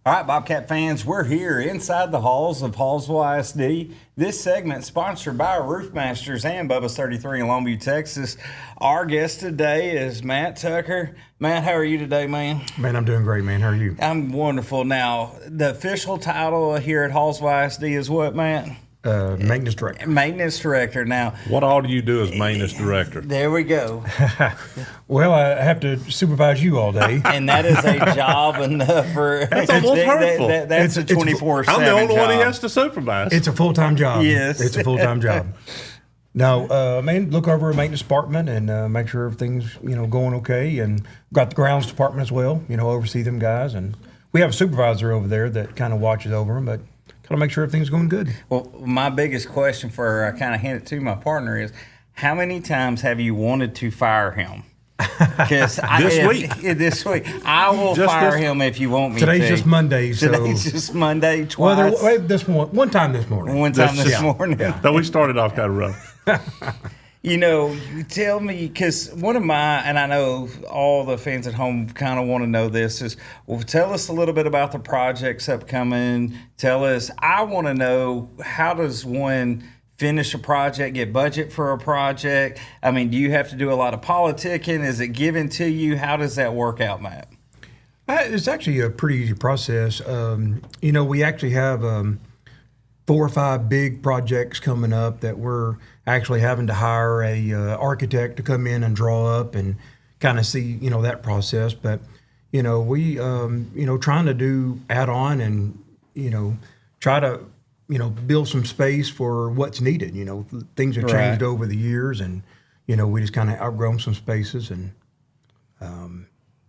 All right, Bobcat fans, we're here inside the halls of Hallsville ISD. This segment sponsored by Roofmasters and Bubba's 33 in Longview, Texas. Our guest today is Matt Tucker. Matt, how are you today, man? Man, I'm doing great, man. How are you? I'm wonderful. Now, the official title here at Hallsville ISD is what, Matt? Maintenance director. Maintenance director. Now, what all do you do as maintenance director? There we go. Well, I have to supervise you all day. And that is a job enough for... That's almost hurtful. That's a 24/7 I'm the only one he job. has to supervise. It's a full-time job. Yes. It's a full-time job. No, man, look over a maintenance department and make sure everything's, going okay. And got the grounds department as well, oversee them guys. And we have a supervisor over there that kind of watches over them, but kind of make sure everything's going good. Well, my biggest question for I kind of hand it to my partner is, how many times have you wanted to fire him? Because this week, I will fire him if you want me to. Today's just Monday, so today's just Monday twice. Well, one time this morning. One time this morning. Yeah. Though we started off kind of rough. You tell me, because one of my, and I know all the fans at home kind of want to know this, is, well, tell us a little bit about the projects upcoming. Tell us, I want to know, how does one finish a project, get budget for a project? I mean, do you have to do a lot of politicking? Is it given to you? How does that work out, Matt? It's actually a pretty easy process. We actually have 4 or 5 big projects coming up that we're actually having to hire a architect to come in and draw up and kind of see, that process. But, we, trying to do add-on and, try to, build some space for what's needed. Things have changed over the years, and, we just kind of outgrown some spaces and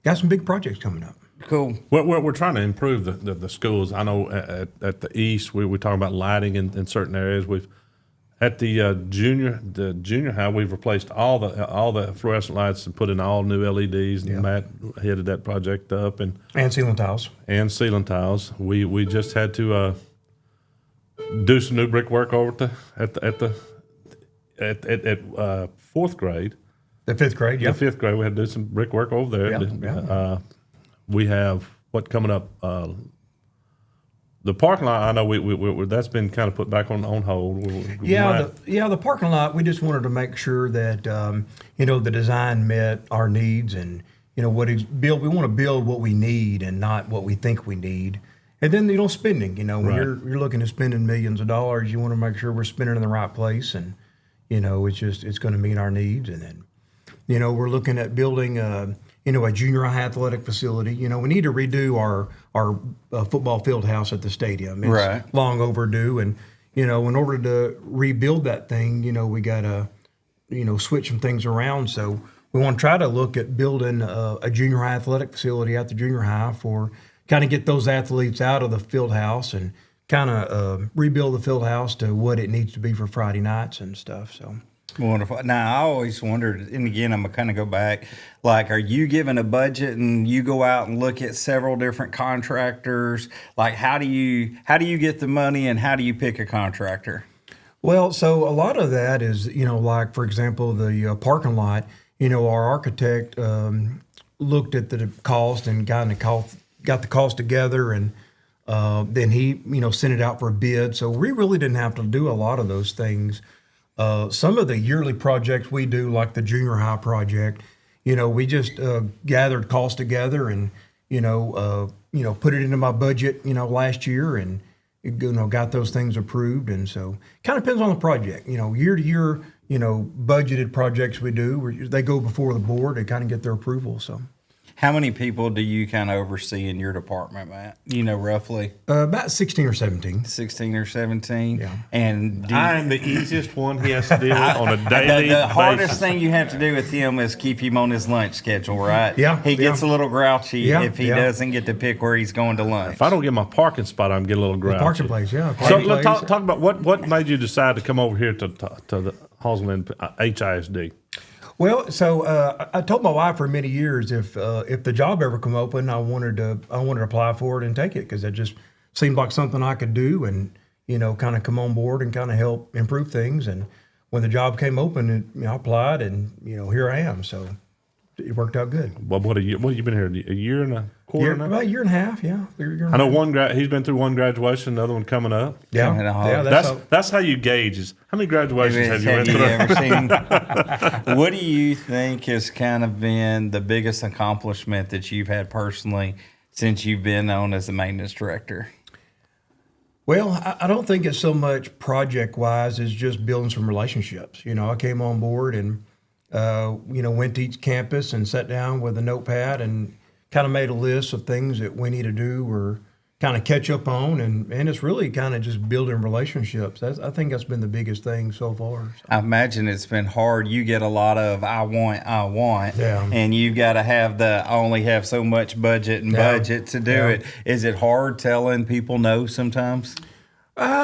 got some big projects coming up. Cool. We're trying to improve the schools. I know at the east we're talking about lighting in certain areas. We've at the junior high we've replaced all the fluorescent lights and put in all new LEDs. And Matt headed that project up and ceiling tiles. And ceiling tiles. We just had to do some new brickwork over at fourth grade. The fifth grade, yeah. The fifth grade, we had to do some brickwork over there. Yeah. We have what coming up. The parking lot, I know we that's been kind of put back on hold. The parking lot. We just wanted to make sure that the design met our needs, and what is built. We want to build what we need and not what we think we need. And then spending. When you're looking at spending millions of dollars, you want to make sure we're spending in the right place, and it's going to meet our needs. And then we're looking at building a junior high athletic facility. We need to redo our football field house at the stadium. It's long overdue. And, in order to rebuild that thing, we got to, switch some things around. So we want to try to look at building a junior high athletic facility at the junior high for kind of get those athletes out of the field house and kind of rebuild the field house to what it needs to be for Friday nights and stuff. So. Wonderful. Now, I always wondered, and again, I'm going to kind of go back, like, are you given a budget and you go out and look at several different contractors? Like, how do you get the money, and how do you pick a contractor? Well, so a lot of that is, like, for example, the parking lot, our architect looked at the cost and got the cost together, and then he, sent it out for a bid. So we really didn't have to do a lot of those things. Some of the yearly projects we do, like the junior high project, we just gathered costs together and put it into my budget, last year, and got those things approved. And so kind of depends on the project. Year to year, budgeted projects we do, they go before the board and kind of get their approval. So. How many people do you kind of oversee in your department, Matt? Roughly? About 16 or 17. 16 or 17? Yeah. And I am the easiest one he has to deal with on a daily basis. The hardest thing you have to do with him is keep him on his lunch schedule, right? Yeah. He gets a little grouchy if he Yeah. doesn't get to pick where he's going to lunch. If I don't get my parking spot, I'm getting a little grouchy. Parking place, yeah. So let's talk about what made you decide to come over here to the Hallsville HISD. Well, so I told my wife for many years if the job ever come open, I wanted to apply for it and take it, because it just seemed like something I could do and kind of come on board and kind of help improve things. And when the job came open, I applied, and here I am. So it worked out good. Well, what you been here? A year and a quarter now? About a year and a half, yeah. I know he's been through one graduation, another one coming up. Yeah, Coming up. yeah. That's how you gauge is how many graduations have you been through? ever seen? What do you think has kind of been the biggest accomplishment that you've had personally since you've been on as the maintenance director? Well, I don't think it's so much project-wise as just building some relationships. I came on board and, went to each campus and sat down with a notepad and kind of made a list of things that we need to do or kind of catch up on. And it's really kind of just building relationships. I think that's been the biggest thing so far. So. I imagine it's been hard. You get a lot of I want, Yeah. and you've got to have I only have so much budget to do it. Is it hard telling people no sometimes?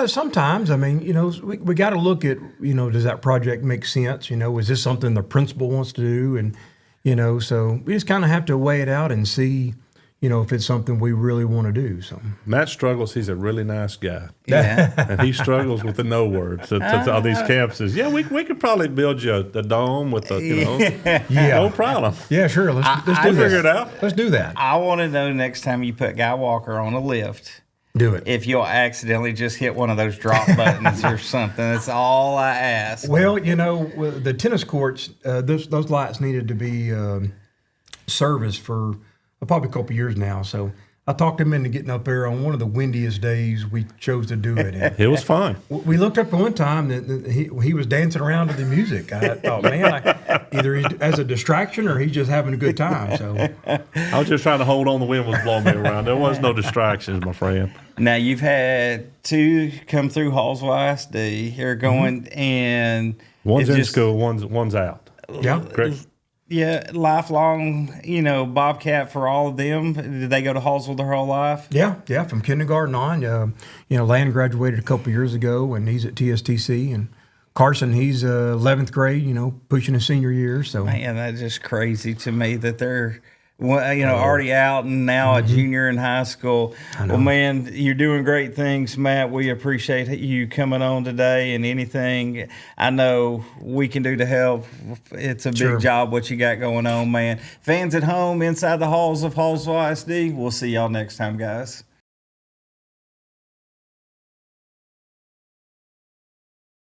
Sometimes. I mean, we got to look at, does that project make sense? Is this something the principal wants to do? And, so we just kind of have to weigh it out and see, if it's something we really want to do. So Matt struggles. He's a really nice guy. Yeah. And he struggles with the no word to all these campuses. Yeah, we could probably build you the dome with the, no problem. Yeah, sure. Let's do figure this. it out. Let's do that. I want to know next time you put Guy Walker on a lift, Do it. if you'll accidentally just hit one of those drop buttons or something. That's all I ask. Well, the tennis courts, those lights needed to be serviced for probably a couple years now. So I talked him into getting up there on one of the windiest days we chose to do it. And It was fine. we looked up at one time that he was dancing around to the music. I thought, man, either he's as a distraction or he's just having a good time. So I was just trying to hold on. The wind was blowing me around. There was no distractions, my friend. Now, you've had two come through Hallsville ISD here going, and One's it's in just- school, one's out. yeah. Correct. Yeah, lifelong, Bobcat for all of them. Did they go to Hallsville their whole life? Yeah, from kindergarten on. Land graduated a couple years ago, and he's at TSTC. And Carson, he's 11th grade, pushing his senior year. So Man, that's just crazy to me that they're, already out and now a junior in high school. Well, man, you're doing great things, Matt. We appreciate you coming on today, and anything I know we can do to help. It's a Sure. big job what you got going on, man. Fans at home, inside the halls of Hallsville ISD, we'll see y'all next time, guys.